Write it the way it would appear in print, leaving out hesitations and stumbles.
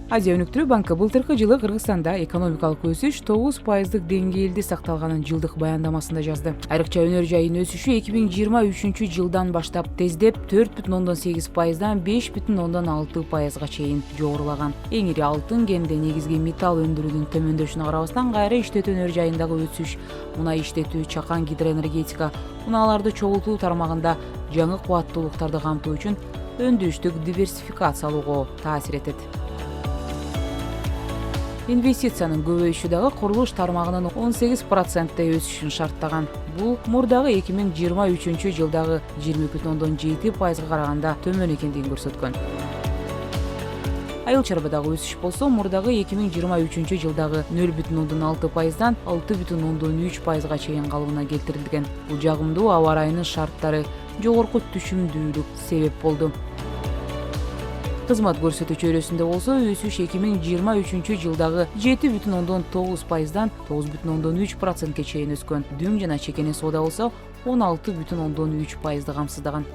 Азия өнүктүрүү банкы былтыркы жылы Кыргызстанда экономикалык өсүш 9% деңгээлде сакталганын жылдык баяндамасында жазды. Айрыкча өнөр жайын өсүшү 2023 жылдан баштап тездеп 4,8%дан 5,6%га чейин жогорулаган. Эң ири алтын, кенде негизги металл өндүрүүнүн төмөндөшүнө карабастан кайра иштетүү өнөр жайындагы өсүш, мунай иштетүү, чакан гидроэнергетика, унааларды чогултуу тармагында жаңы кубаттуулуктарды камтуу үчүн өндүрүштүк диверсификациялоого таасир этет. Инвестициянын көбөйүшү дагы курулуш тармагынын 18% өсүшүн шарттаган. Бул мурдагы 2023 жылдагы 20,7%га караганда төмөн экендигин көрсөткөн. Айыл чарбадагы өсүш болсо мурдагы 2023 жылдагы 0,6%дан 6,3%га чейин калыбына келтирилген. Бул жагымдуу аба ырайынын шарттары жогорку түшүмдүүлүк себеп болду. Кызмат көрсөтүү чөйрөсүндө болсо өсүш 2023 жылдагы 7,9%дан 9,3%га чейин өскөн. Дүм жана чекени соода болсо 16,3%ды камсыздаган.